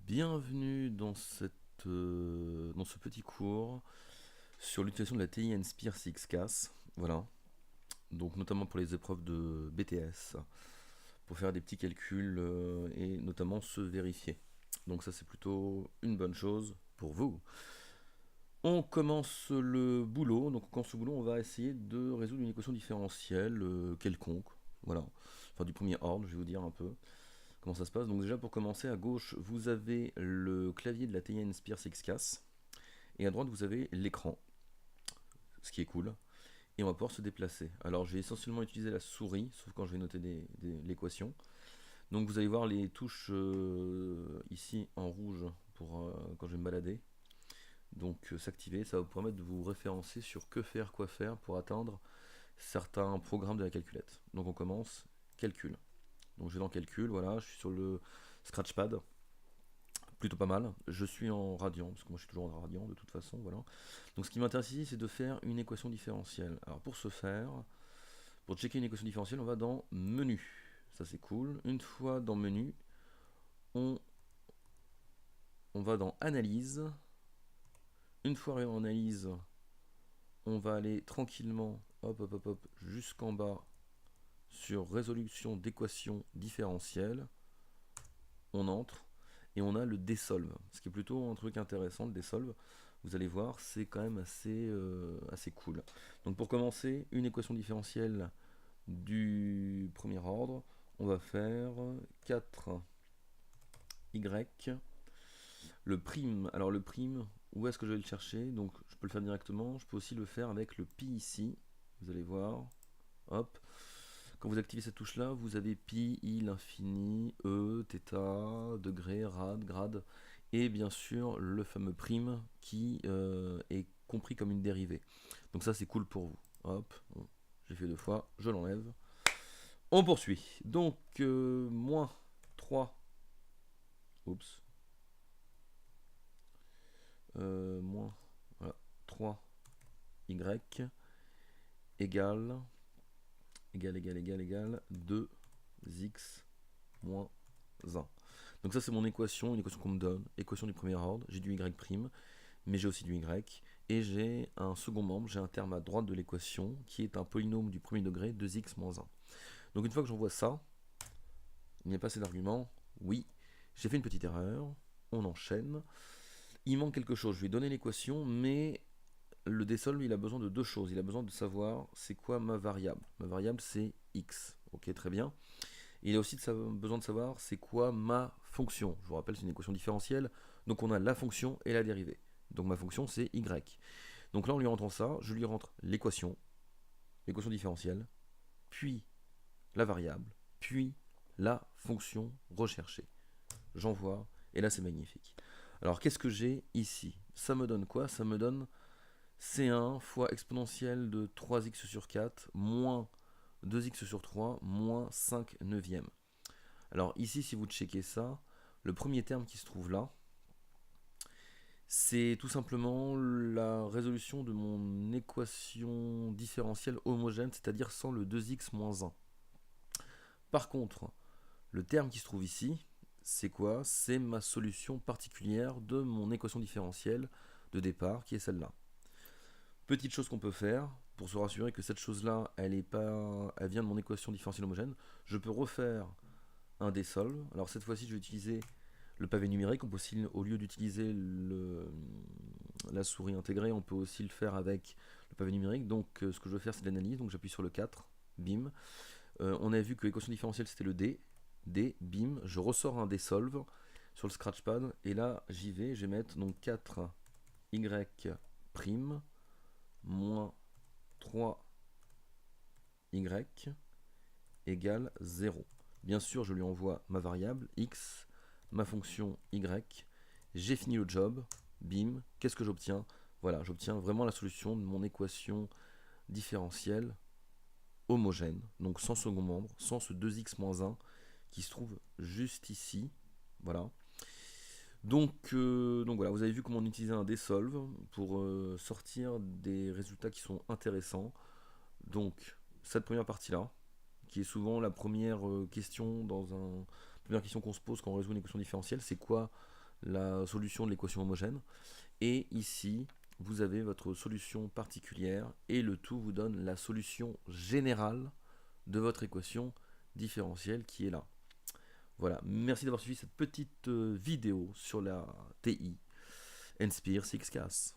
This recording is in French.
Bienvenue dans ce petit cours sur l'utilisation de la TI Nspire 6CAS. Voilà. Donc notamment pour les épreuves de BTS, pour faire des petits calculs et notamment se vérifier. Donc ça c'est plutôt une bonne chose pour vous. On commence le boulot. Donc quand ce boulot, on va essayer de résoudre une équation différentielle quelconque. Voilà. Enfin du premier ordre, je vais vous dire un peu comment ça se passe. Donc déjà pour commencer, à gauche, vous avez le clavier de la TI Nspire 6CAS. Et à droite, vous avez l'écran, ce qui est cool. Et on va pouvoir se déplacer. Alors, je vais essentiellement utiliser la souris, sauf quand je vais noter l'équation. Donc, vous allez voir les touches ici en rouge pour quand je vais me balader. Donc, s'activer, ça va vous permettre de vous référencer sur que faire, quoi faire pour atteindre certains programmes de la calculette. Donc, on commence calcul. Donc, je vais dans calcul, voilà, je suis sur le Scratchpad. Plutôt pas mal. Je suis en radian, parce que moi je suis toujours en radian de toute façon, voilà. Donc ce qui m'intéresse ici, c'est de faire une équation différentielle. Alors pour ce faire, pour checker une équation différentielle, on va dans menu. Ça c'est cool. Une fois dans menu, on, on va dans analyse. Une fois arrivé en analyse, on va aller tranquillement, hop hop hop hop, jusqu'en bas sur résolution d'équation différentielle. On entre et on a le désolve, ce qui est plutôt un truc intéressant, le désolve. Vous allez voir, c'est quand même assez cool. Donc pour commencer, une équation différentielle du premier ordre, on va faire 4y. Le prime, alors le prime, où est-ce que je vais le chercher? Donc je peux le faire directement, je peux aussi le faire avec le pi ici. Vous allez voir, hop. Quand vous activez cette touche là, vous avez pi, i, l'infini, e, θ, degré, rad, grade, et bien sûr le fameux prime qui est compris comme une dérivée. Donc ça c'est cool pour vous. Hop, bon, j'ai fait deux fois, je l'enlève. On poursuit. Donc moins 3, oups, moins voilà, 3y égale 2x moins 1. Donc ça c'est mon équation, une équation qu'on me donne, équation du premier ordre, j'ai du y', mais j'ai aussi du y, et j'ai un second membre, j'ai un terme à droite de l'équation qui est un polynôme du premier degré, 2x moins 1. Donc une fois que j'envoie ça, il n'y a pas assez d'arguments, oui, j'ai fait une petite erreur, on enchaîne, il manque quelque chose, je vais donner l'équation, mais le désolve il a besoin de deux choses, il a besoin de savoir c'est quoi ma variable c'est x, ok très bien. Il a aussi besoin de savoir c'est quoi ma fonction. Je vous rappelle, c'est une équation différentielle. Donc on a la fonction et la dérivée. Donc ma fonction, c'est y. Donc là, en lui rentrant ça, je lui rentre l'équation différentielle, puis la variable, puis la fonction recherchée. J'envoie, et là, c'est magnifique. Alors, qu'est-ce que j'ai ici? Ça me donne quoi? Ça me donne C1 fois exponentielle de 3x sur 4 moins 2x sur 3 moins 5 neuvièmes. Alors ici, si vous checkez ça, le premier terme qui se trouve là, c'est tout simplement la résolution de mon équation différentielle homogène, c'est-à-dire sans le 2x moins 1. Par contre, le terme qui se trouve ici, c'est quoi? C'est ma solution particulière de mon équation différentielle de départ, qui est celle-là. Petite chose qu'on peut faire, pour se rassurer que cette chose-là, elle vient de mon équation différentielle homogène, je peux refaire un désolve. Alors cette fois-ci, je vais utiliser le pavé numérique. On peut aussi, au lieu d'utiliser la souris intégrée, on peut aussi le faire avec le pavé numérique. Donc ce que je vais faire, c'est l'analyse. Donc j'appuie sur le 4, bim. On a vu que l'équation différentielle, c'était le D. D, bim. Je ressors un désolve sur le scratchpad. Et là, j'y vais. Je vais mettre donc 4y' moins 3y égale 0. Bien sûr, je lui envoie ma variable x, ma fonction y. J'ai fini le job. Bim. Qu'est-ce que j'obtiens? Voilà, j'obtiens vraiment la solution de mon équation différentielle homogène, donc sans second membre, sans ce 2x moins 1 qui se trouve juste ici. Voilà. Donc voilà, vous avez vu comment on utilisait un désolve pour sortir des résultats qui sont intéressants. Donc cette première partie-là, qui est souvent la première question première question qu'on se pose quand on résout une équation différentielle, c'est quoi la solution de l'équation homogène. Et ici, vous avez votre solution particulière et le tout vous donne la solution générale de votre équation différentielle qui est là. Voilà, merci d'avoir suivi cette petite vidéo sur la TI NSPIR 6CAS.